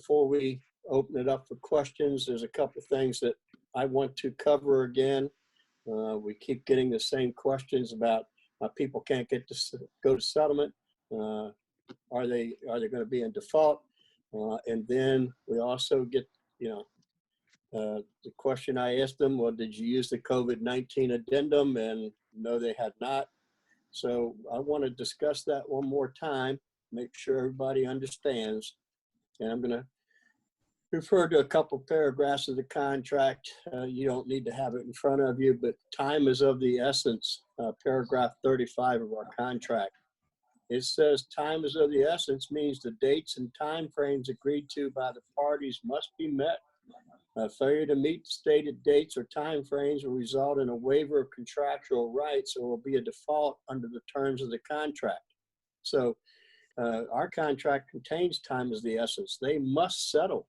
before we open it up for questions, there's a couple things that I want to cover again. We keep getting the same questions about people can't get to go to settlement. Are they going to be in default? And then we also get, the question I asked them, well, did you use the COVID-19 addendum? And no, they had not. So I want to discuss that one more time, make sure everybody understands. And I'm going to refer to a couple paragraphs of the contract. You don't need to have it in front of you, but time is of the essence, paragraph 35 of our contract. It says time is of the essence means the dates and time frames agreed to by the parties must be met. Failure to meet the stated dates or time frames will result in a waiver of contractual rights or will be a default under the terms of the contract. So our contract contains time is the essence. They must settle.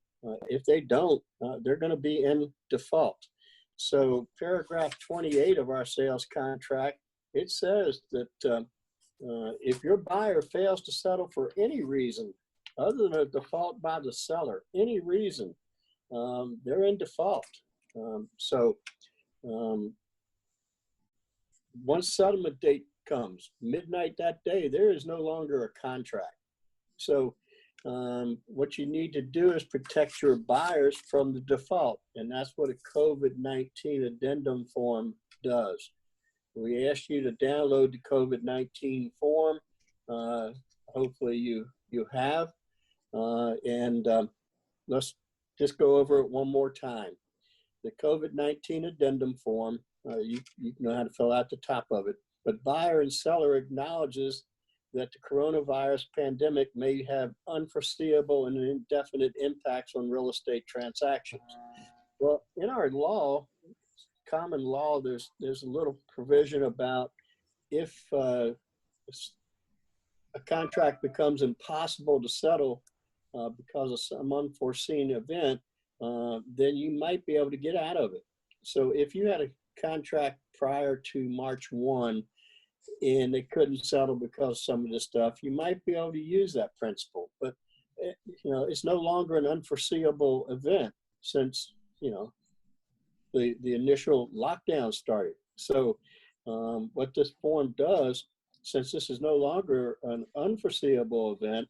If they don't, they're going to be in default. So paragraph 28 of our sales contract, it says that if your buyer fails to settle for any reason other than a default by the seller, any reason, they're in default. Once settlement date comes, midnight that day, there is no longer a contract. So what you need to do is protect your buyers from the default, and that's what a COVID-19 addendum form does. We ask you to download the COVID-19 form. Hopefully you have, and let's just go over it one more time. The COVID-19 addendum form, you know how to fill out the top of it, but buyer and seller acknowledges that the coronavirus pandemic may have unforeseeable and indefinite impacts on real estate transactions. Well, in our law, common law, there's a little provision about if a contract becomes impossible to settle because of some unforeseen event, then you might be able to get out of it. So if you had a contract prior to March 1 and they couldn't settle because of some of this stuff, you might be able to use that principle. But it's no longer an unforeseeable event since the initial lockdown started. So what this form does, since this is no longer an unforeseeable event,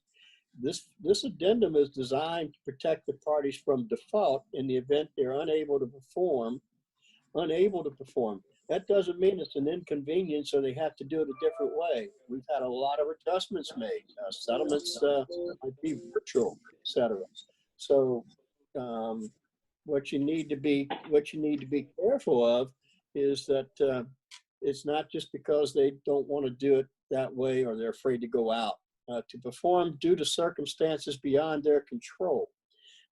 this addendum is designed to protect the parties from default in the event they're unable to perform. That doesn't mean it's an inconvenience or they have to do it a different way. We've had a lot of adjustments made. Settlements might be virtual, etc. So what you need to be careful of is that it's not just because they don't want to do it that way or they're afraid to go out. To perform due to circumstances beyond their control.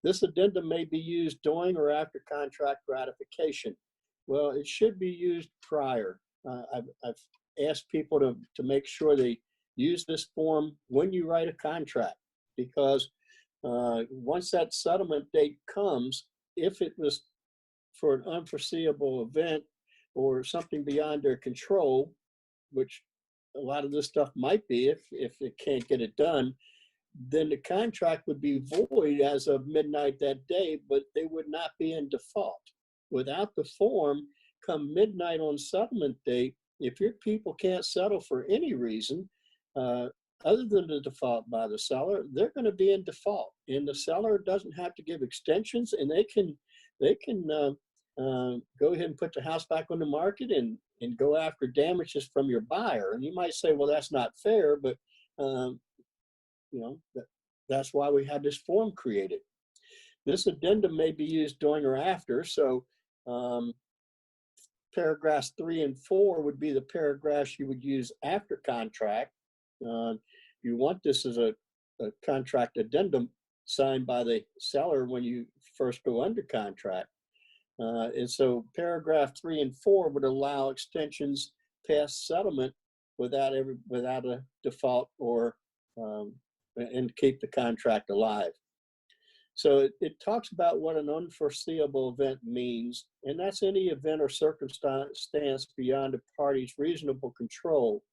This addendum may be used during or after contract ratification. Well, it should be used prior. I've asked people to make sure they use this form when you write a contract, because once that settlement date comes, if it was for an unforeseeable event or something beyond their control, which a lot of this stuff might be if it can't get it done, then the contract would be void as of midnight that day, but they would not be in default. Without the form, come midnight on settlement date, if your people can't settle for any reason other than the default by the seller, they're going to be in default. And the seller doesn't have to give extensions, and they can go ahead and put the house back on the market and go after damages from your buyer. And you might say, well, that's not fair, but that's why we had this form created. This addendum may be used during or after. So paragraphs 3 and 4 would be the paragraphs you would use after contract. You want this as a contract addendum signed by the seller when you first go under contract. And so paragraph 3 and 4 would allow extensions past settlement without a default or and keep the contract alive. So it talks about what an unforeseeable event means, and that's any event or circumstance beyond a party's reasonable control,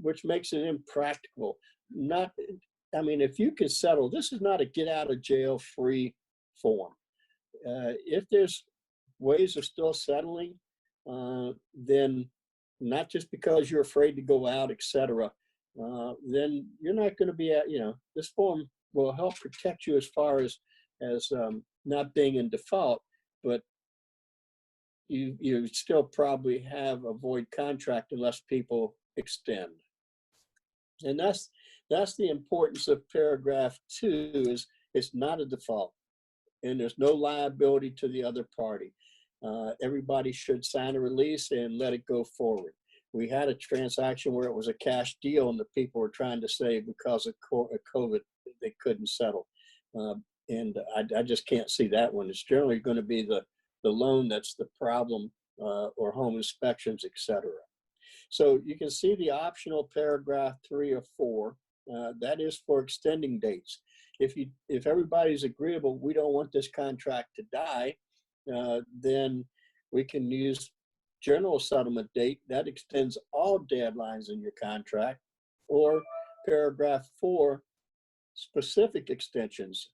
which makes it impractical. I mean, if you can settle, this is not a get out of jail free form. If there's ways of still settling, then not just because you're afraid to go out, etc., then you're not going to be at, this form will help protect you as far as not being in default, but you still probably have a void contract unless people extend. And that's the importance of paragraph 2 is it's not a default and there's no liability to the other party. Everybody should sign a release and let it go forward. We had a transaction where it was a cash deal and the people were trying to say because of COVID, they couldn't settle. And I just can't see that one. It's generally going to be the loan that's the problem, or home inspections, etc. So you can see the optional paragraph 3 or 4, that is for extending dates. If everybody's agreeable, we don't want this contract to die, then we can use general settlement date that extends all deadlines in your contract, or paragraph 4, specific extensions.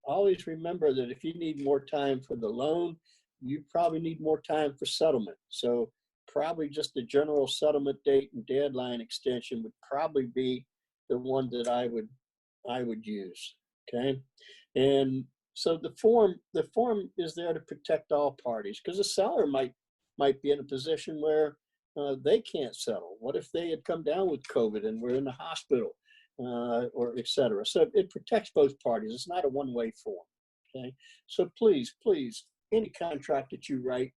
Always remember that if you need more time for the loan, you probably need more time for settlement. So probably just the general settlement date and deadline extension would probably be the one that I would use. Okay, and so the form is there to protect all parties, because the seller might be in a position where they can't settle. What if they had come down with COVID and were in the hospital, or etc. So it protects both parties. It's not a one-way form. Okay, so please, any contract that you write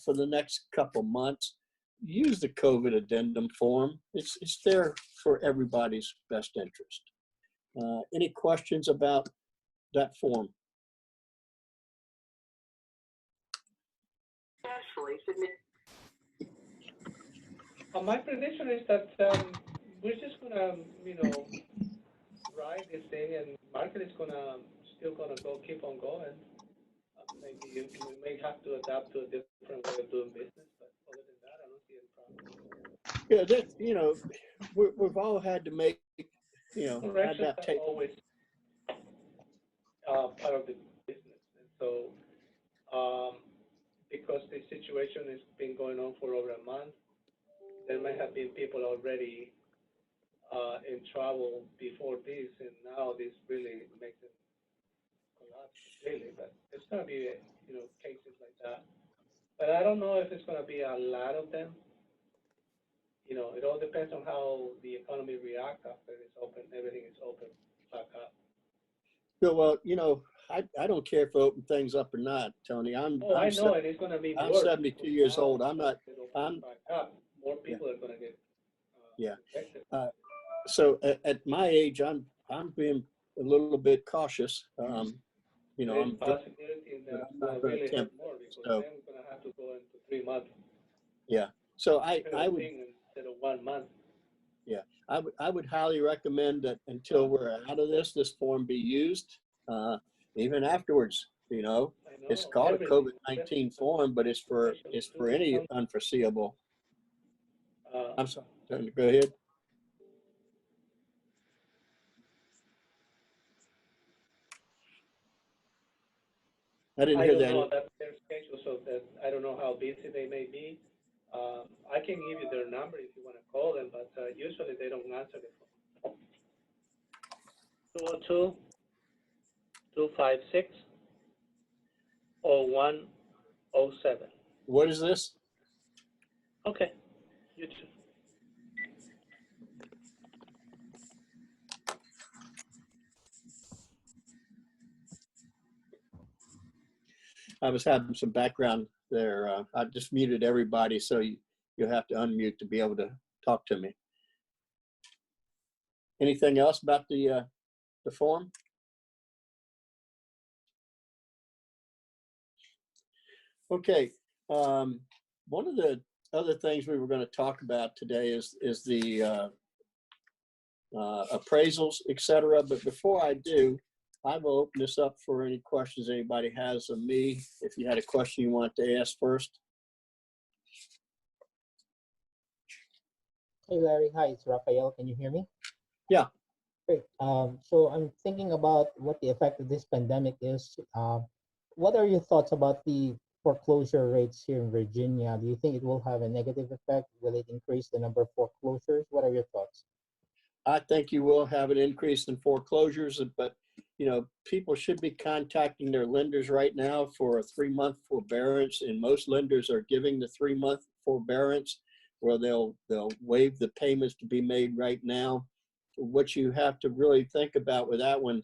for the next couple months, use the COVID addendum form. It's there for everybody's best interest. Any questions about that form? My prediction is that we're just gonna, ride this thing, and market is still gonna keep on going. Maybe we may have to adapt to a different way of doing business, but other than that, I don't see any problem. Yeah, we've all had to make, adaptation always part of the business, and so because the situation has been going on for over a month, there might have been people already in trouble before this, and now this really makes it collapse completely. But there's going to be, cases like that. But I don't know if it's going to be a lot of them. It all depends on how the economy reacts after it's open. Everything is open back up. Well, I don't care if I open things up or not, Tony. I know, and it's going to be worse. I'm 72 years old. I'm not. More people are going to get affected. So at my age, I'm being a little bit cautious. I'm possibility that not going to attempt more, because then we're going to have to go into 3 months. Yeah. So I would, instead of 1 month. Yeah, I would highly recommend that until we're out of this form be used, even afterwards. It's called a COVID-19 form, but it's for any unforeseeable. I'm sorry. Go ahead. I didn't hear that. I don't know that's their schedule, so that I don't know how busy they may be. I can give you their number if you want to call them, but usually they don't answer the phone. 202-256-0107. What is this? Okay, you too. I was having some background there. I just muted everybody, so you have to unmute to be able to talk to me. Anything else about the form? Okay. One of the other things we were going to talk about today is the appraisals, etc. But before I do, I will open this up for any questions anybody has of me. If you had a question you want to ask first. Hey, Larry. Hi, it's Rafael. Can you hear me? Yeah. Great. So I'm thinking about what the effect of this pandemic is. What are your thoughts about the foreclosure rates here in Virginia? Do you think it will have a negative effect? Will it increase the number of foreclosures? What are your thoughts? I think you will have an increase in foreclosures, but people should be contacting their lenders right now for a 3-month forbearance, and most lenders are giving the 3-month forbearance where they'll waive the payments to be made right now. What you have to really think about with that one,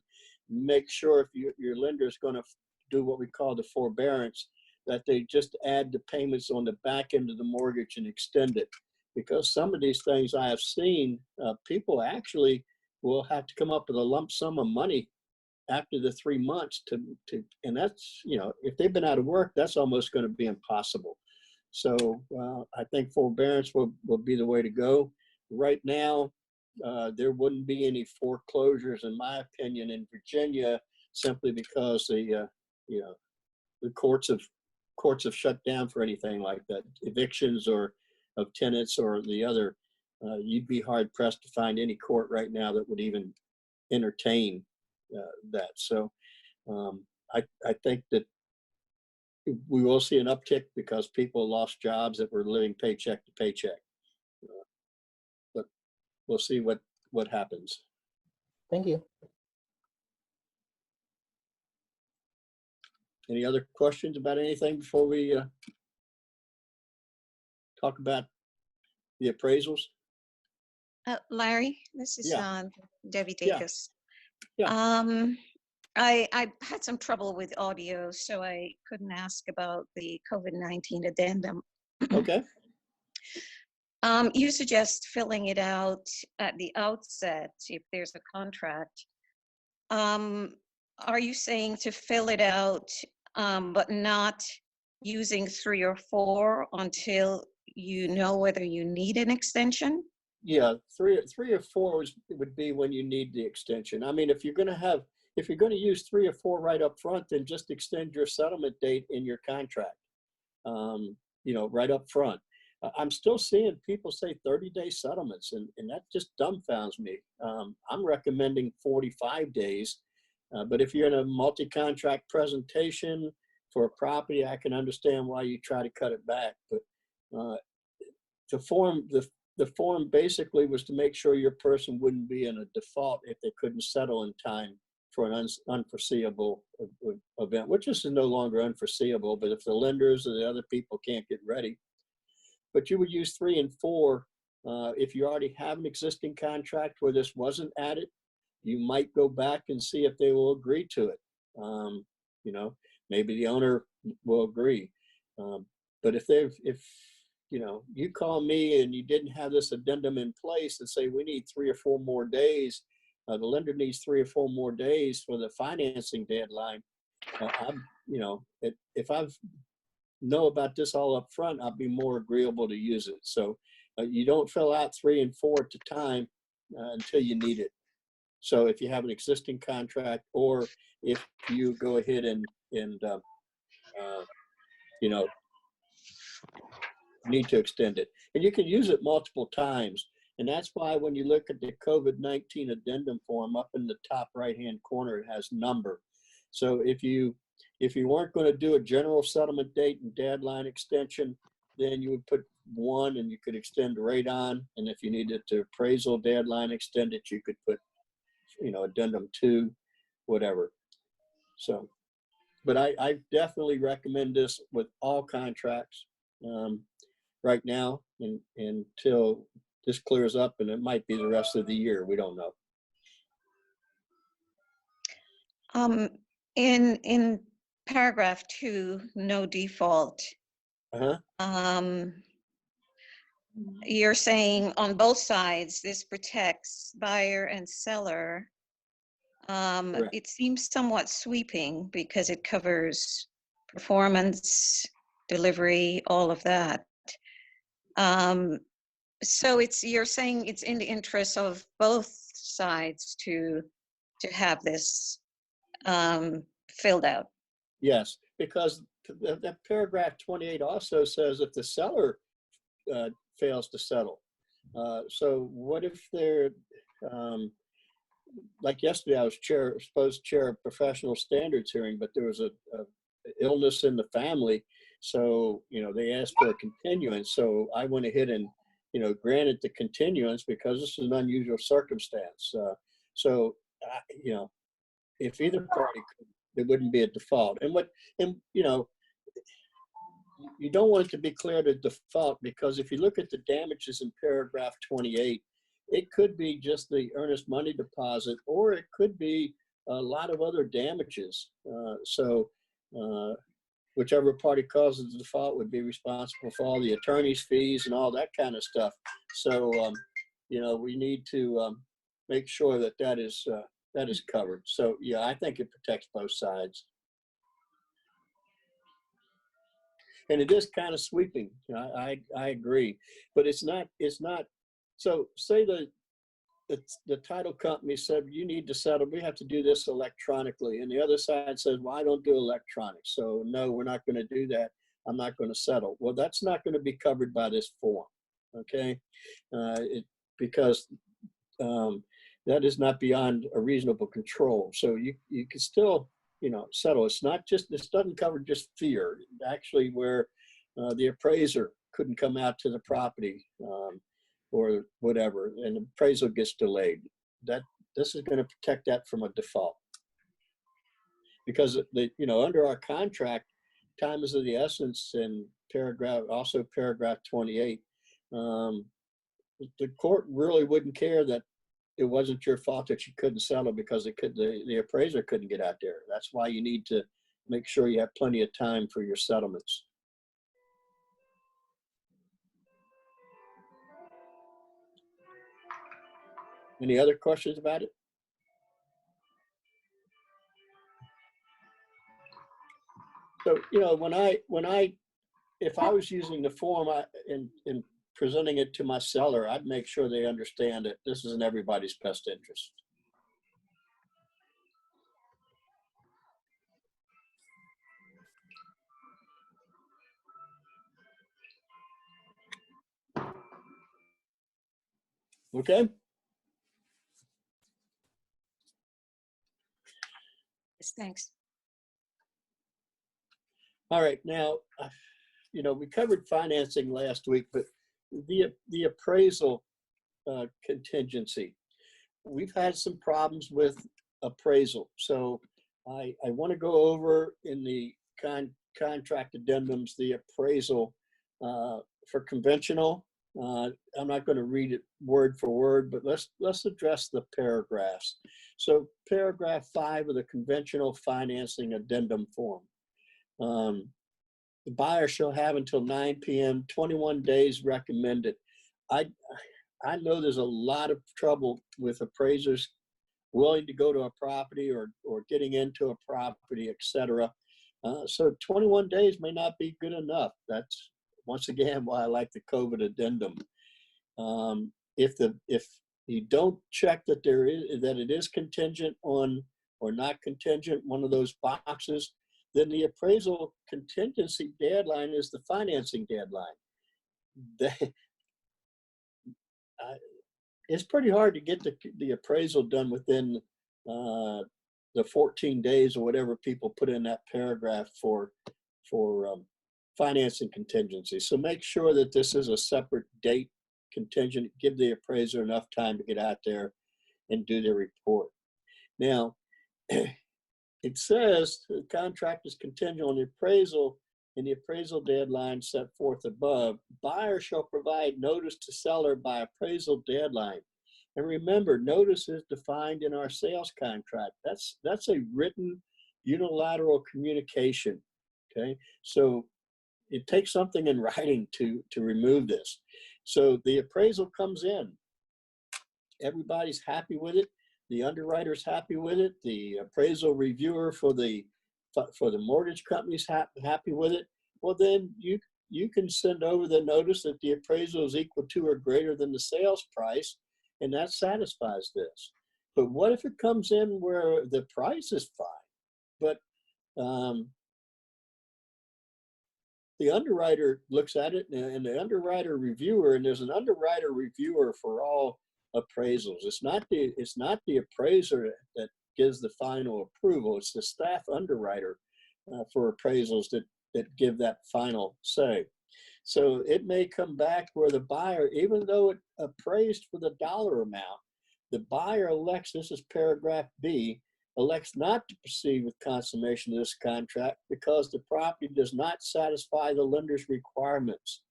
make sure if your lender is going to do what we call the forbearance, that they just add the payments on the back end of the mortgage and extend it. Because some of these things I have seen, people actually will have to come up with a lump sum of money after the 3 months and that's, if they've been out of work, that's almost going to be impossible. So I think forbearance will be the way to go. Right now, there wouldn't be any foreclosures, in my opinion, in Virginia, simply because the courts have shut down for anything like that, evictions or of tenants or the other. You'd be hard pressed to find any court right now that would even entertain that. So I think that we will see an uptick because people lost jobs that were living paycheck to paycheck. But we'll see what happens. Thank you. Any other questions about anything before we talk about the appraisals? Larry, this is Yeah. Debbie Yeah. Dacus. Yeah. I had some trouble with audio, so I couldn't ask about the COVID-19 addendum. Okay. You suggest filling it out at the outset if there's a contract. Are you saying to fill it out, but not using 3 or 4 until you know whether you need an extension? Yeah, three or four would be when you need the extension. I mean, if you're going to use 3 or 4 right up front, then just extend your settlement date in your contract. Right up front. I'm still seeing people say 30-day settlements, and that just dumbfounds me. I'm recommending 45 days, but if you're in a multi-contract presentation for a property, I can understand why you try to cut it back. But the form basically was to make sure your person wouldn't be in a default if they couldn't settle in time for an unforeseeable event, which is no longer unforeseeable, but if the lenders or the other people can't get ready. But you would use 3 and 4. If you already have an existing contract where this wasn't added, you might go back and see if they will agree to it. Maybe the owner will agree. But if you call me and you didn't have this addendum in place and say we need 3 or 4 more days, the lender needs 3 or 4 more days for the financing deadline. If I know about this all up front, I'll be more agreeable to use it. So you don't fill out 3 and 4 at a time until you need it. So if you have an existing contract, or if you go ahead and need to extend it, and you can use it multiple times. And that's why when you look at the COVID-19 addendum form up in the top right-hand corner, it has number. So if you weren't going to do a general settlement date and deadline extension, then you would put 1 and you could extend right on. And if you needed to appraisal deadline extend it, you could put, addendum 2, whatever. So, but I definitely recommend this with all contracts right now and until this clears up, and it might be the rest of the year. We don't know. In paragraph 2, no default. You're saying on both sides, this protects buyer and seller. It seems somewhat sweeping because it covers performance, delivery, all of that. So you're saying it's in the interest of both sides to have this filled out. Yes, because that paragraph 28 also says if the seller fails to settle. So what if they're like yesterday, I was supposed to chair a professional standards hearing, but there was a illness in the family. So, they asked for a continuance. So I went ahead and, granted the continuance because this is an unusual circumstance. So, if either party could, there wouldn't be a default. You don't want it to be clear to default, because if you look at the damages in paragraph 28, it could be just the earnest money deposit, or it could be a lot of other damages. Whichever party causes the default would be responsible for all the attorney's fees and all that kind of stuff. So, we need to make sure that is covered. So, yeah, I think it protects both sides. And it is kind of sweeping. I agree, but it's not. So say the title company said, you need to settle, we have to do this electronically. And the other side says, well, I don't do electronic. So no, we're not going to do that. I'm not going to settle. Well, that's not going to be covered by this form. Okay. Because that is not beyond a reasonable control. So you can still, settle. It's not just, this doesn't cover just fear. Actually, where the appraiser couldn't come out to the property, or whatever, and appraisal gets delayed. This is going to protect that from a default, because under our contract, time is of the essence, and paragraph 28. The court really wouldn't care that it wasn't your fault that you couldn't settle, because the appraiser couldn't get out there. That's why you need to make sure you have plenty of time for your settlements. Any other questions about it? So, if I was using the form and presenting it to my seller, I'd make sure they understand that this is in everybody's best interest. Okay. Yes, thanks. All right. Now, we covered financing last week, but the appraisal contingency, we've had some problems with appraisal. So I want to go over in the contract addendums the appraisal for conventional. I'm not going to read it word for word, but let's address the paragraphs. So paragraph 5 of the conventional financing addendum form. The buyer shall have until 9 p.m., 21 days recommended. I know there's a lot of trouble with appraisers willing to go to a property or getting into a property, etc. So 21 days may not be good enough. That's once again why I like the COVID addendum. If you don't check that it is contingent on or not contingent, one of those boxes, then the appraisal contingency deadline is the financing deadline. It's pretty hard to get the appraisal done within the 14 days or whatever people put in that paragraph for financing contingency. So make sure that this is a separate date contingent. Give the appraiser enough time to get out there and do their report. Now, it says the contract is contingent on the appraisal and the appraisal deadline set forth above. Buyer shall provide notice to seller by appraisal deadline. And remember, notice is defined in our sales contract. That's a written unilateral communication. Okay, so it takes something in writing to remove this. So the appraisal comes in. Everybody's happy with it. The underwriter's happy with it. The appraisal reviewer for the mortgage company's happy with it. Well, then you can send over the notice that the appraisal is equal to or greater than the sales price, and that satisfies this. But what if it comes in where the price is fine, but the underwriter looks at it, and the underwriter reviewer, and there's an underwriter reviewer for all appraisals. It's not the appraiser that gives the final approval. It's the staff underwriter for appraisals that give that final say. So it may come back where the buyer, even though it appraised for the dollar amount, the buyer elects, this is paragraph B, elects not to proceed with consummation of this contract because the property does not satisfy the lender's requirements,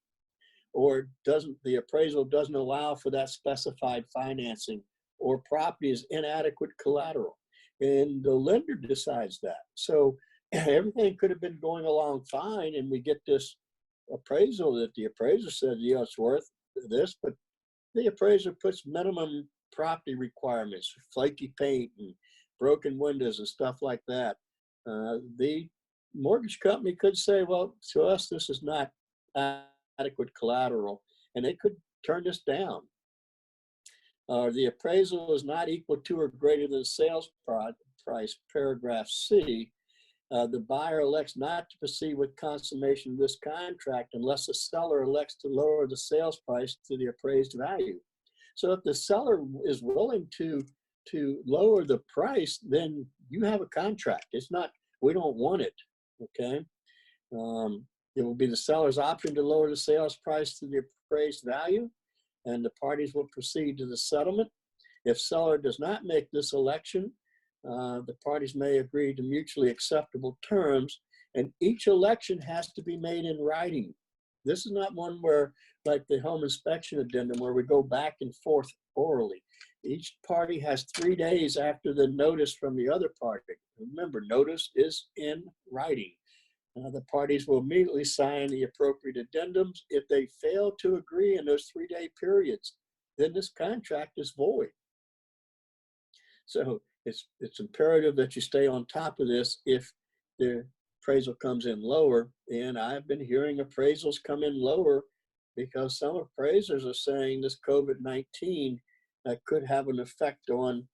or the appraisal doesn't allow for that specified financing, or property is inadequate collateral. And the lender decides that. So everything could have been going along fine, and we get this appraisal that the appraiser said, yeah, it's worth this, but the appraiser puts minimum property requirements, flaky paint and broken windows and stuff like that. The mortgage company could say, well, to us, this is not adequate collateral, and they could turn this down. The appraisal is not equal to or greater than sales price, paragraph C. The buyer elects not to proceed with consummation of this contract unless the seller elects to lower the sales price to the appraised value. So if the seller is willing to lower the price, then you have a contract. It's not, we don't want it, okay? It will be the seller's option to lower the sales price to the appraised value, and the parties will proceed to the settlement. If seller does not make this election, the parties may agree to mutually acceptable terms, and each election has to be made in writing. This is not one where, like the home inspection addendum, where we go back and forth orally. Each party has 3 days after the notice from the other party. Remember, notice is in writing. The parties will immediately sign the appropriate addendums. If they fail to agree in those 3-day periods, then this contract is void. So it's imperative that you stay on top of this if the appraisal comes in lower. And I've been hearing appraisals come in lower because some appraisers are saying this COVID-19 could have an effect on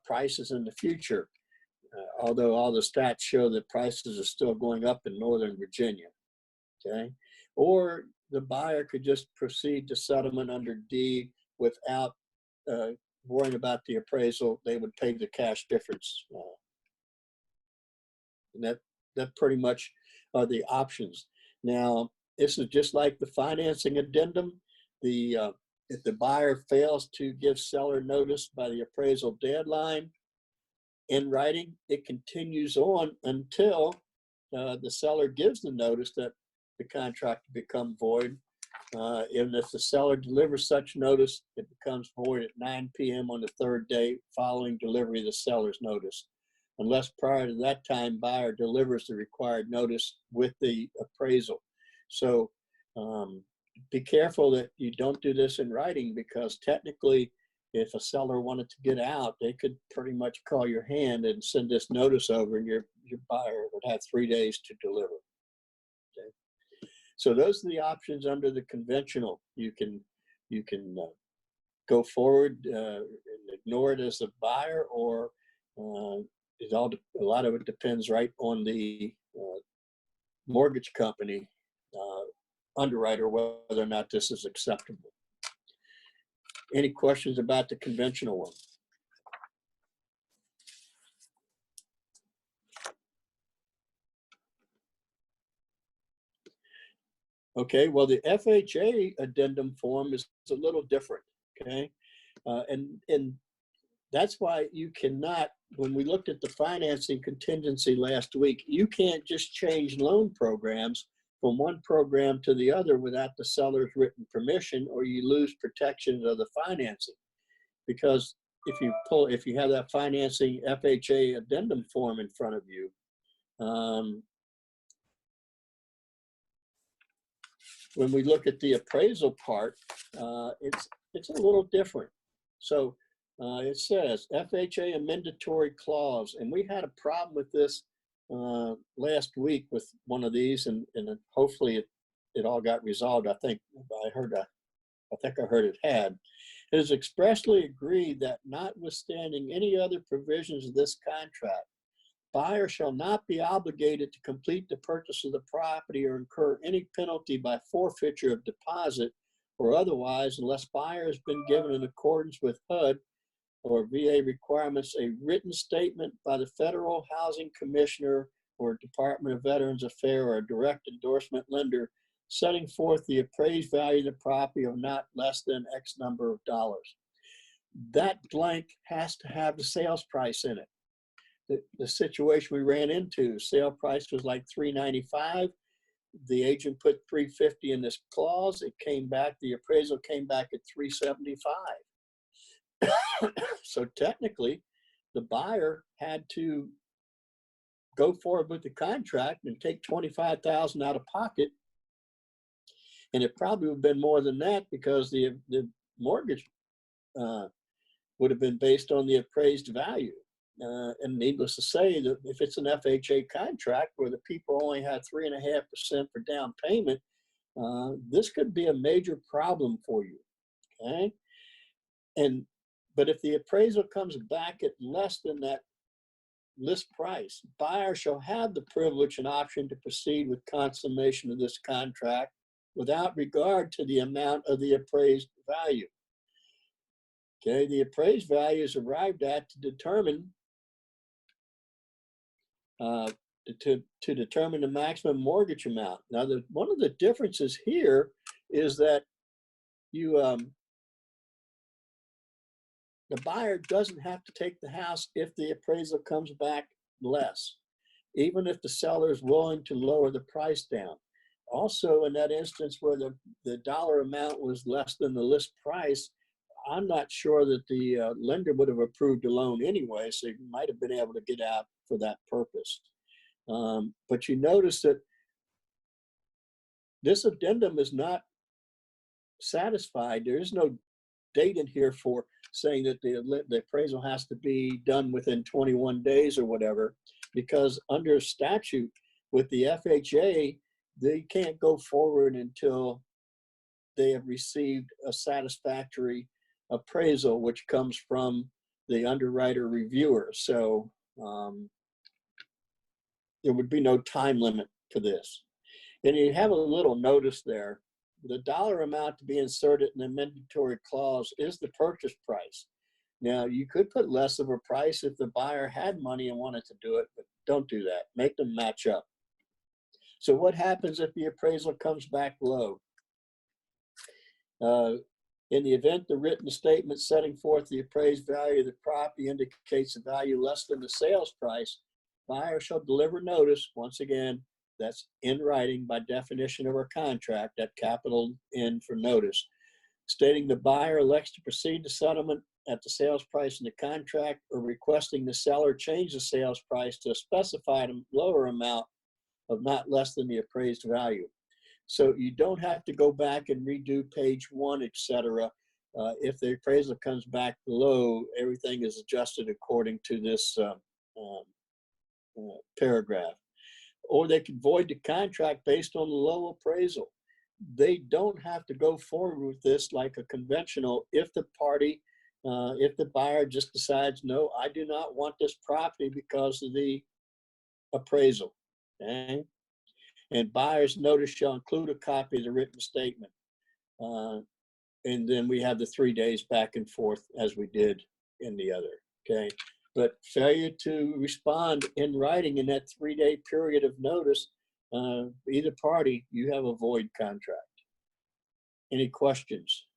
prices in the future. Although all the stats show that prices are still going up in Northern Virginia, okay? Or the buyer could just proceed to settlement under D without worrying about the appraisal. They would pay the cash difference. And that pretty much are the options. Now, this is just like the financing addendum. If the buyer fails to give seller notice by the appraisal deadline, in writing, it continues on until the seller gives the notice that the contract become void. And if the seller delivers such notice, it becomes void at 9 p.m. on the 3rd day following delivery of the seller's notice, unless prior to that time buyer delivers the required notice with the appraisal. So be careful that you don't do this in writing, because technically, if a seller wanted to get out, they could pretty much call your hand and send this notice over, and your buyer would have 3 days to deliver. Okay. So those are the options under the conventional. You can go forward and ignore it as a buyer, or a lot of it depends right on the mortgage company underwriter whether or not this is acceptable. Any questions about the conventional one? Okay, well, the FHA addendum form is a little different, okay? And that's why you cannot, when we looked at the financing contingency last week, you can't just change loan programs from one program to the other without the seller's written permission, or you lose protections of the financing. Because if you have that financing FHA addendum form in front of you, when we look at the appraisal part, it's a little different. So it says FHA Amendatory Clause, and we had a problem with this last week with one of these, and hopefully it all got resolved. I think I heard it had. It is expressly agreed that notwithstanding any other provisions of this contract, buyer shall not be obligated to complete the purchase of the property or incur any penalty by forfeiture of deposit or otherwise, unless buyer has been given in accordance with HUD or VA requirements, a written statement by the Federal Housing Commissioner or Department of Veterans Affairs or a direct endorsement lender setting forth the appraised value of the property of not less than X number of dollars. That blank has to have the sales price in it. The situation we ran into, sale price was like $395. The agent put $350 in this clause. It came back, the appraisal came back at $375. So technically, the buyer had to go forward with the contract and take $25,000 out of pocket. And it probably would have been more than that because the mortgage would have been based on the appraised value. And needless to say, that if it's an FHA contract where the people only had 3.5% for down payment, this could be a major problem for you. Okay, but if the appraisal comes back at less than that list price, buyer shall have the privilege and option to proceed with consummation of this contract without regard to the amount of the appraised value. Okay, the appraised value is arrived at to determine determine the maximum mortgage amount. Now, one of the differences here is that the buyer doesn't have to take the house if the appraisal comes back less, even if the seller is willing to lower the price down. Also, in that instance where the dollar amount was less than the list price, I'm not sure that the lender would have approved the loan anyway, so you might have been able to get out for that purpose. But you notice that this addendum is not satisfied. There is no date in here for saying that the appraisal has to be done within 21 days or whatever, because under statute with the FHA, they can't go forward until they have received a satisfactory appraisal, which comes from the underwriter reviewer. So there would be no time limit for this. And you have a little notice there. The dollar amount to be inserted in the amendatory clause is the purchase price. Now, you could put less of a price if the buyer had money and wanted to do it, but don't do that. Make them match up. So what happens if the appraisal comes back low? In the event the written statement setting forth the appraised value of the property indicates a value less than the sales price, buyer shall deliver notice, once again, that's in writing by definition of our contract, that capital N for notice, stating the buyer elects to proceed to settlement at the sales price in the contract or requesting the seller change the sales price to a specified lower amount of not less than the appraised value. So you don't have to go back and redo page 1, etc. If the appraisal comes back low, everything is adjusted according to this paragraph. Or they can void the contract based on the low appraisal. They don't have to go forward with this like a conventional if the buyer just decides, no, I do not want this property because of the appraisal. Okay? And buyer's notice shall include a copy of the written statement. And then we have the 3 days back and forth as we did in the other, okay? But failure to respond in writing in that 3-day period of notice, either party, you have a void contract. Any questions?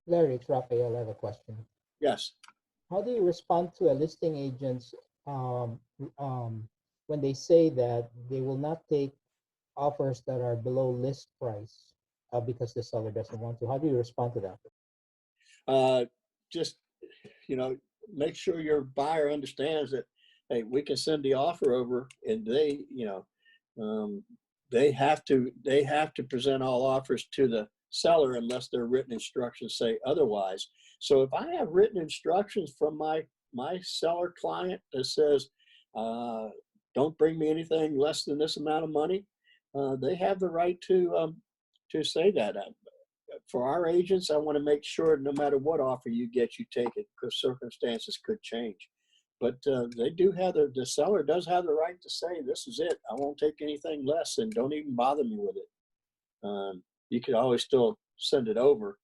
Larry, it's Raphael. I have a question. Yes. How do you respond to a listing agent's when they say that they will not take offers that are below list price because the seller doesn't want to? How do you respond to that? Just, make sure your buyer understands that, hey, we can send the offer over, and they have to present all offers to the seller unless their written instructions say otherwise. So if I have written instructions from my seller client that says, don't bring me anything less than this amount of money, they have the right to say that. For our agents, I want to make sure no matter what offer you get, you take it, because circumstances could change. But they do have the seller does have the right to say, this is it. I won't take anything less, and don't even bother me with it. You could always still send it over.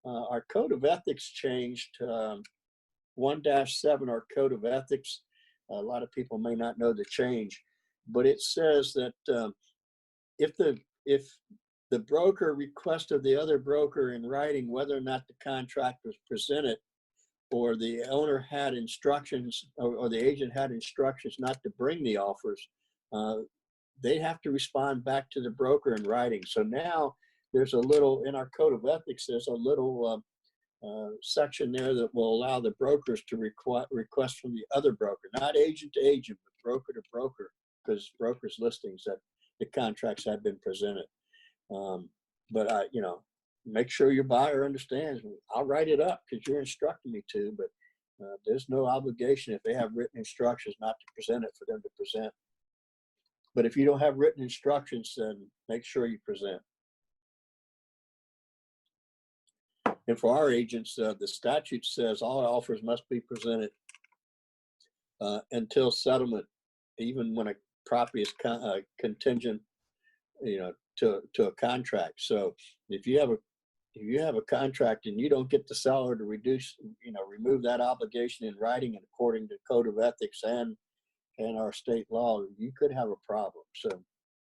Our code of ethics changed. 1-7, our code of ethics. A lot of people may not know the change, but it says that if the broker requested the other broker in writing whether or not the contract was presented, or the owner had instructions, or the agent had instructions not to bring the offers, they have to respond back to the broker in writing. So now there's a little, in our code of ethics, there's a little section there that will allow the brokers to request from the other broker, not agent to agent, but broker to broker, because brokers listings that the contracts have been presented. But make sure your buyer understands. I'll write it up because you're instructing me to, but there's no obligation if they have written instructions not to present it for them to present. But if you don't have written instructions, then make sure you present. And for our agents, the statute says all offers must be presented until settlement, even when a property is contingent, to a contract. So if you have a contract and you don't get the seller to remove that obligation in writing and according to code of ethics and our state law, you could have a problem. So,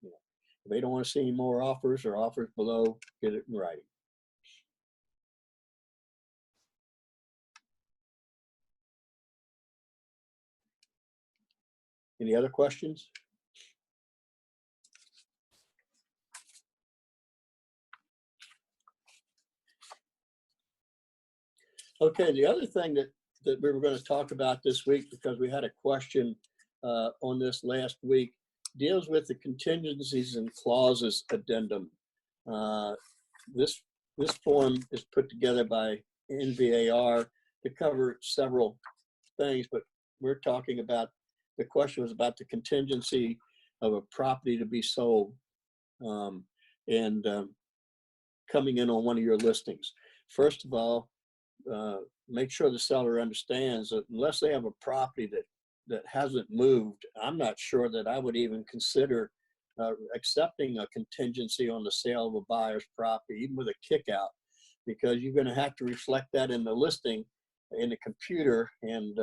if they don't want to see any more offers or offers below, get it in writing. Any other questions? Okay, the other thing that we were going to talk about this week, because we had a question on this last week, deals with the contingencies and clauses addendum. This form is put together by NVAR to cover several things, but we're talking about, the question was about the contingency of a property to be sold and coming in on one of your listings. First of all, make sure the seller understands that unless they have a property that hasn't moved, I'm not sure that I would even consider accepting a contingency on the sale of a buyer's property, even with a kick out, because you're going to have to reflect that in the listing in the computer. And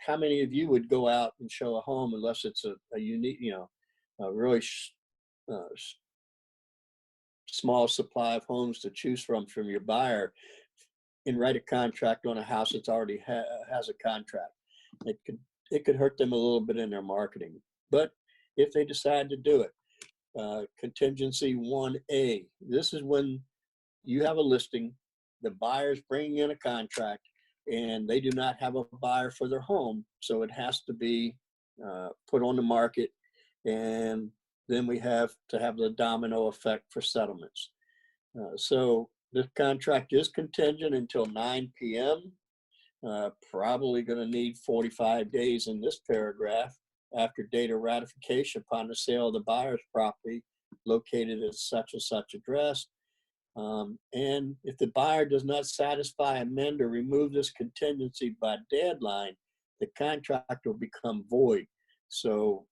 how many of you would go out and show a home unless it's a unique, a really small supply of homes to choose from your buyer, and write a contract on a house that's already has a contract? It could hurt them a little bit in their marketing. But if they decide to do it, contingency 1A, this is when you have a listing, the buyer's bringing in a contract, and they do not have a buyer for their home, so it has to be put on the market, and then we have to have the domino effect for settlements. So this contract is contingent until 9 p.m. Probably going to need 45 days in this paragraph after date of ratification upon the sale of the buyer's property located at such and such address. And if the buyer does not satisfy, amend, or remove this contingency by deadline, the contract will become void. So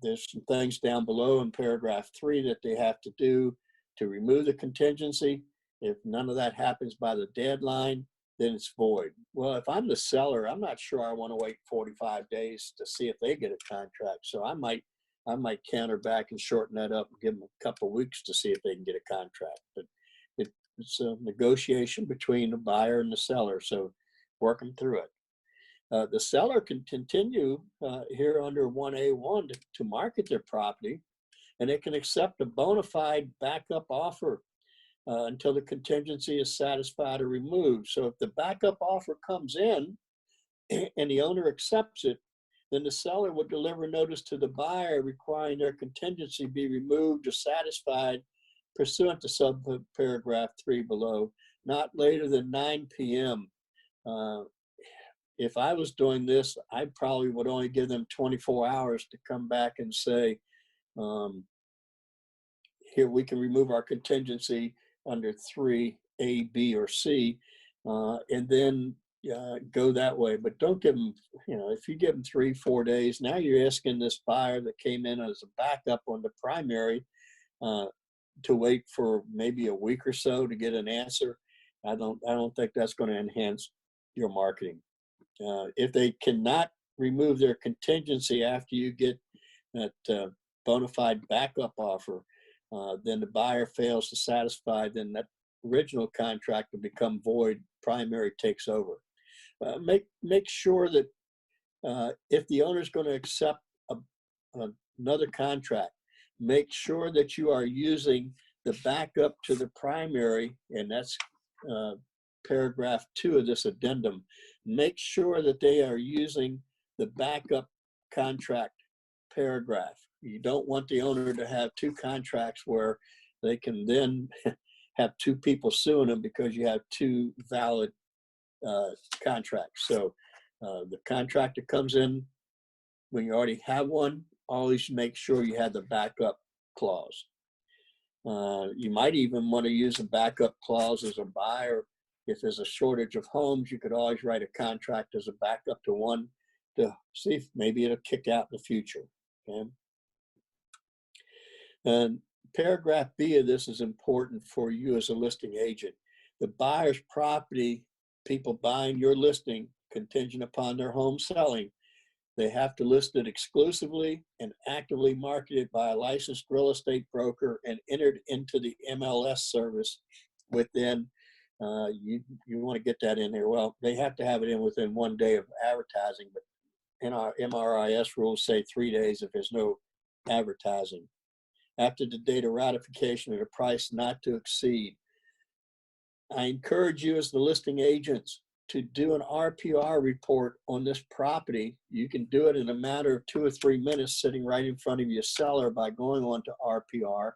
there's some things down below in paragraph 3 that they have to do to remove the contingency. If none of that happens by the deadline, then it's void. Well, if I'm the seller, I'm not sure I want to wait 45 days to see if they get a contract. So I might counter back and shorten that up and give them a couple of weeks to see if they can get a contract. But it's a negotiation between the buyer and the seller, so work them through it. The seller can continue here under 1A1 to market their property, and it can accept a bona fide backup offer until the contingency is satisfied or removed. So if the backup offer comes in and the owner accepts it, then the seller will deliver notice to the buyer requiring their contingency be removed or satisfied pursuant to subparagraph 3 below, not later than 9 p.m. If I was doing this, I probably would only give them 24 hours to come back and say, here we can remove our contingency under 3A, B, or C. And then go that way, but don't give them, if you give them 3-4 days, now you're asking this buyer that came in as a backup on the primary to wait for maybe a week or so to get an answer. I don't think that's going to enhance your marketing. If they cannot remove their contingency after you get that bona fide backup offer, then the buyer fails to satisfy, then that original contract will become void, primary takes over. Make sure that if the owner is going to accept another contract, make sure that you are using the backup to the primary, and that's paragraph 2 of this addendum. Make sure that they are using the backup contract paragraph. You don't want the owner to have 2 contracts where they can then have 2 people suing them because you have 2 valid contracts. So the contract that comes in when you already have one, always make sure you have the backup clause. You might even want to use a backup clause as a buyer. If there's a shortage of homes, you could always write a contract as a backup to one to see if maybe it'll kick out in the future. Okay? And paragraph B of this is important for you as a listing agent. The buyer's property, people buying your listing, contingent upon their home selling, they have to list it exclusively and actively marketed by a licensed real estate broker and entered into the MLS service within, you want to get that in there. Well, they have to have it in within 1 day of advertising, but in our MRIS rules say 3 days if there's no advertising. After the date of ratification at a price not to exceed. I encourage you as the listing agents to do an RPR report on this property. You can do it in a matter of 2 or 3 minutes sitting right in front of your seller by going on to RPR.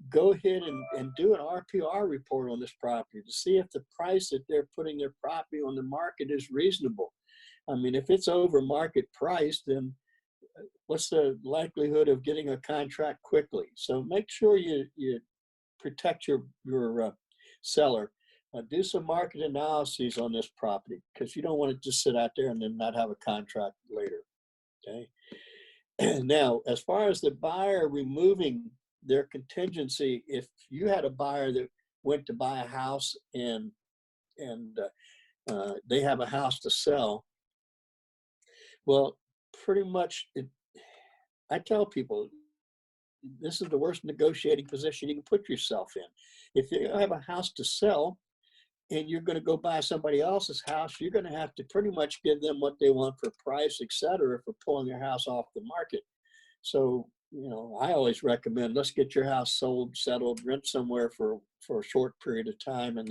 Go ahead and do an RPR report on this property to see if the price that they're putting their property on the market is reasonable. I mean, if it's over market price, then what's the likelihood of getting a contract quickly? So make sure you protect your seller. Do some market analyses on this property because you don't want it to sit out there and then not have a contract later. Okay. Now, as far as the buyer removing their contingency, if you had a buyer that went to buy a house and they have a house to sell, well, pretty much I tell people, this is the worst negotiating position you can put yourself in. If you have a house to sell and you're going to go buy somebody else's house, you're going to have to pretty much give them what they want for price, et cetera, for pulling your house off the market. So, I always recommend, let's get your house sold, settled, rent somewhere for a short period of time, and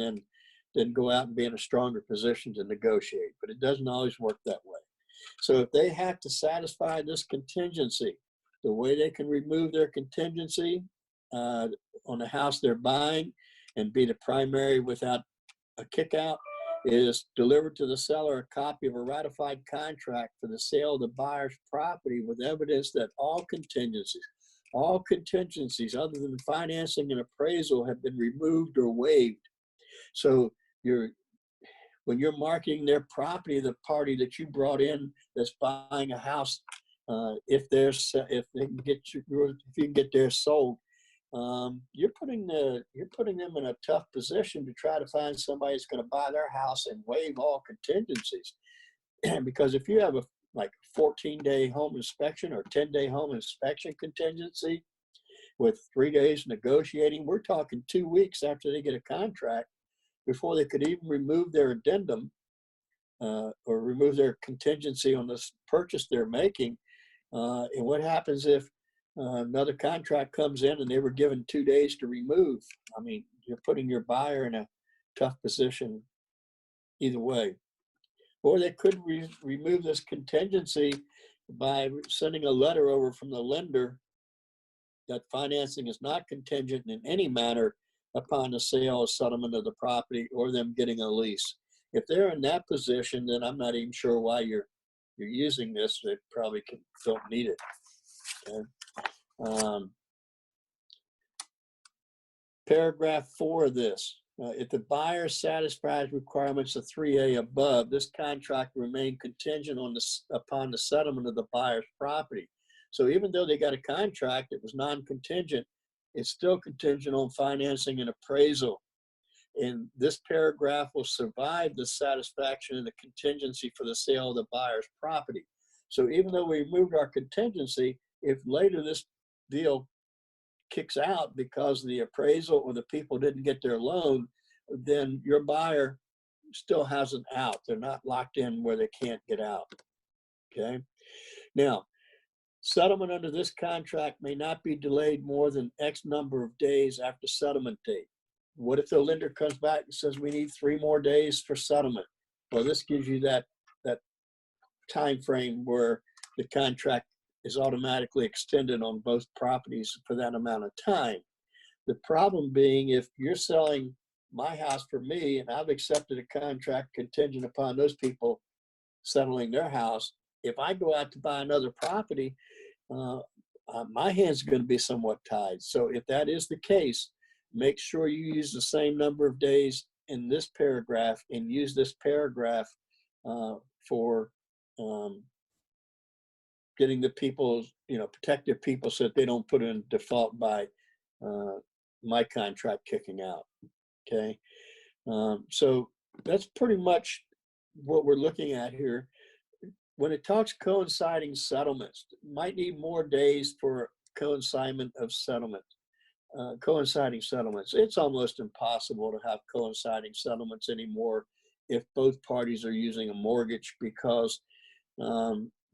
then go out and be in a stronger position to negotiate. But it doesn't always work that way. So if they have to satisfy this contingency, the way they can remove their contingency on the house they're buying and be the primary without a kick out is deliver to the seller a copy of a ratified contract for the sale of the buyer's property with evidence that all contingencies other than financing and appraisal have been removed or waived. So when you're marketing their property, the party that you brought in that's buying a house, if you can get theirs sold, you're putting them in a tough position to try to find somebody that's going to buy their house and waive all contingencies. Because if you have a 14-day home inspection or 10-day home inspection contingency with 3 days negotiating, we're talking 2 weeks after they get a contract before they could even remove their addendum or remove their contingency on this purchase they're making. And what happens if another contract comes in and they were given 2 days to remove? I mean, you're putting your buyer in a tough position either way. Or they could remove this contingency by sending a letter over from the lender that financing is not contingent in any manner upon the sale or settlement of the property or them getting a lease. If they're in that position, then I'm not even sure why you're using this. They probably don't need it. Okay? Paragraph 4 of this, If the buyer satisfies requirements of 3A above, this contract will remain contingent upon the settlement of the buyer's property. So even though they got a contract that was non-contingent, it's still contingent on financing and appraisal. And this paragraph will survive the satisfaction of the contingency for the sale of the buyer's property. So even though we removed our contingency, if later this deal kicks out because the appraisal or the people didn't get their loan, then your buyer still has an out. They're not locked in where they can't get out. Okay. Now, settlement under this contract may not be delayed more than X number of days after settlement date. What if the lender comes back and says we need 3 more days for settlement? Well, this gives you that time frame where the contract is automatically extended on both properties for that amount of time. The problem being, if you're selling my house for me and I've accepted a contract contingent upon those people settling their house, if I go out to buy another property, my hands are going to be somewhat tied. So if that is the case, make sure you use the same number of days in this paragraph and use this paragraph for getting the people, protect their people so that they don't put in default by my contract kicking out. Okay. So that's pretty much what we're looking at here. When it talks coinciding settlements, might need more days for coinciding settlements. It's almost impossible to have coinciding settlements anymore if both parties are using a mortgage, because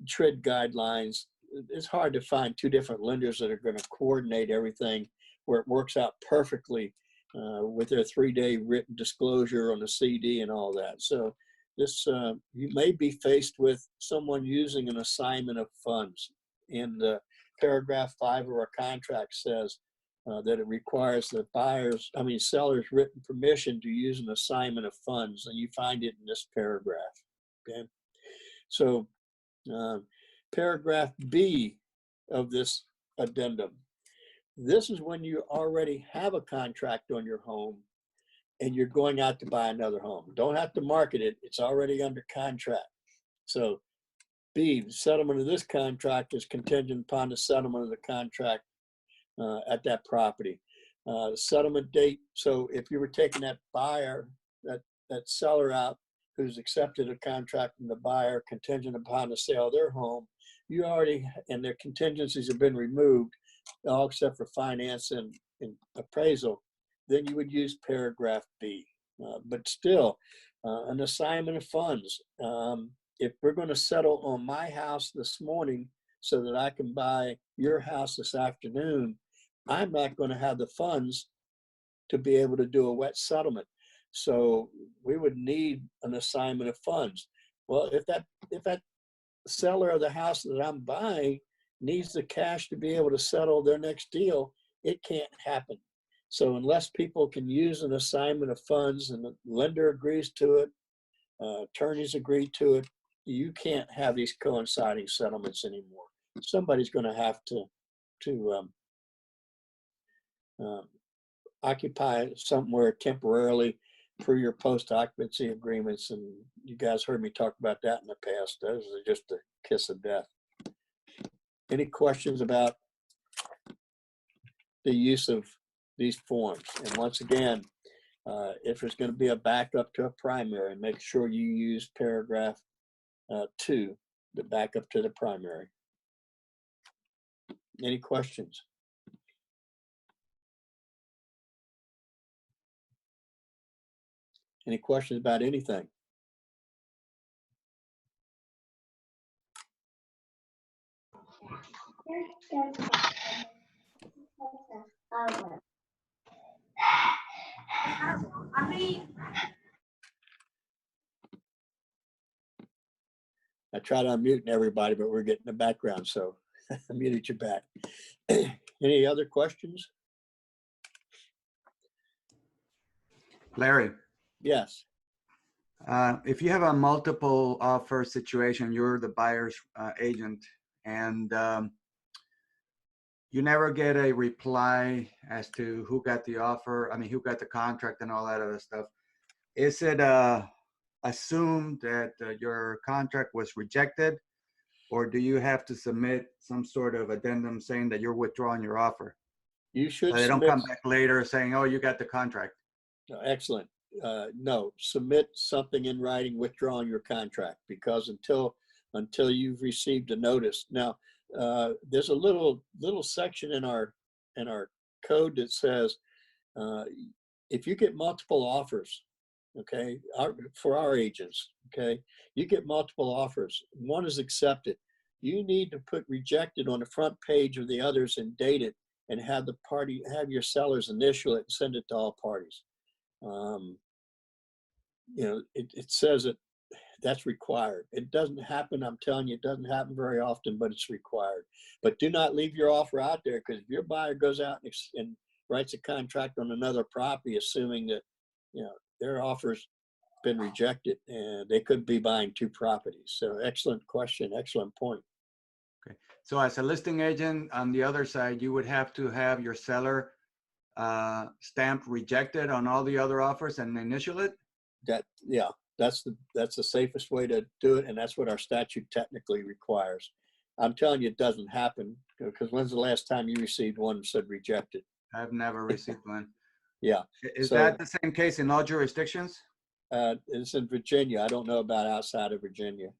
TRID guidelines, it's hard to find 2 different lenders that are going to coordinate everything where it works out perfectly with their 3-day written disclosure on the CD and all that. So this, you may be faced with someone using an assignment of funds. And paragraph 5 of our contract says that it requires the seller's written permission to use an assignment of funds, and you find it in this paragraph. Okay, so paragraph B of this addendum. This is when you already have a contract on your home and you're going out to buy another home. Don't have to market it. It's already under contract. So B, the settlement of this contract is contingent upon the settlement of the contract at that property. Settlement date. So if you were taking that buyer, that seller out who's accepted a contract from the buyer contingent upon the sale of their home, you already, and their contingencies have been removed, all except for finance and appraisal, then you would use paragraph B. But still, an assignment of funds. If we're going to settle on my house this morning so that I can buy your house this afternoon, I'm not going to have the funds to be able to do a wet settlement. So we would need an assignment of funds. Well, if that seller of the house that I'm buying needs the cash to be able to settle their next deal, it can't happen. So unless people can use an assignment of funds and the lender agrees to it, attorneys agree to it, you can't have these coinciding settlements anymore. Somebody's going to have to occupy somewhere temporarily per your post-occupancy agreements. And you guys heard me talk about that in the past. Those are just a kiss of death. Any questions about the use of these forms? And once again, if there's going to be a backup to a primary, make sure you use paragraph 2, the backup to the primary. Any questions? Any questions about anything? I tried unmuting everybody, but we're getting the background, so I muted you back. Any other questions? Larry, Yes. if you have a multiple offer situation, you're the buyer's agent, and you never get a reply as to who got the offer, I mean, who got the contract and all that other stuff. Is it assumed that your contract was rejected, or do you have to submit some sort of addendum saying that you're withdrawing your offer? You So should they don't submit. come back later saying, oh, you got the contract. Excellent. No, submit something in writing withdrawing your contract, because until you've received a notice. Now, there's a little section in our code that says if you get multiple offers, okay, for our agents, okay, you get multiple offers, one is accepted, you need to put rejected on the front page of the others and date it, and have your sellers initial it and send it to all parties. You know, it says it, that's required. It doesn't happen, I'm telling you, it doesn't happen very often, but it's required. But do not leave your offer out there, because if your buyer goes out and writes a contract on another property, assuming that, you know, their offer's been rejected, and they could be buying two properties. So excellent question, excellent point. Okay. So as a listing agent on the other side, you would have to have your seller stamped rejected on all the other offers and initial it? Yeah, that's the safest way to do it, and that's what our statute technically requires. I'm telling you, it doesn't happen, because when's the last time you received one that said rejected? I've never received one. Yeah. Is So, that the same case in all jurisdictions? it's in Virginia. I don't know about outside of Virginia.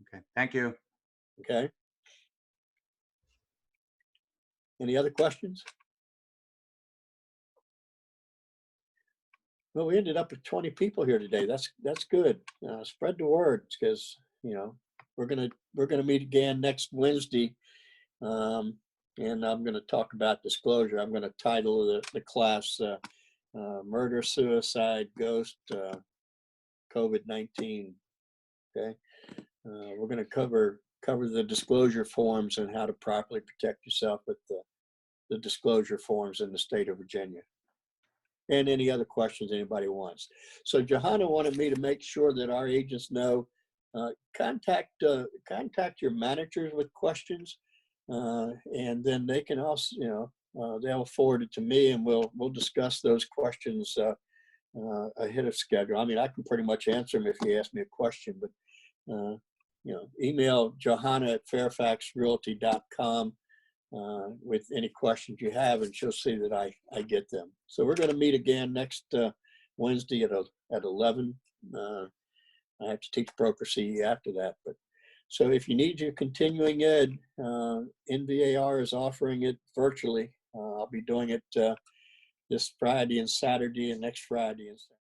Okay, thank you. Okay. Any other questions? Well, we ended up with 20 people here today. That's good. Spread the word, because, you know, we're gonna meet again next Wednesday, and I'm gonna talk about disclosure. I'm gonna title the class "Murder, Suicide, Ghost, COVID-19." Okay, we're gonna cover the disclosure forms and how to properly protect yourself with the disclosure forms in the state of Virginia. And any other questions anybody wants. So Johanna wanted me to make sure that our agents know, contact your managers with questions, and then they can also, you know, they'll forward it to me, and we'll discuss those questions ahead of schedule. I mean, I can pretty much answer them if you ask me a question, but you know, email Johanna at fairfaxrealty.com. With any questions you have, and she'll see that I get them. So we're going to meet again next Wednesday at 11. I have to teach broker CE after that. But so if you need your continuing ed, NVAR is offering it virtually. I'll be doing it this Friday and Saturday, and next Friday and Saturday.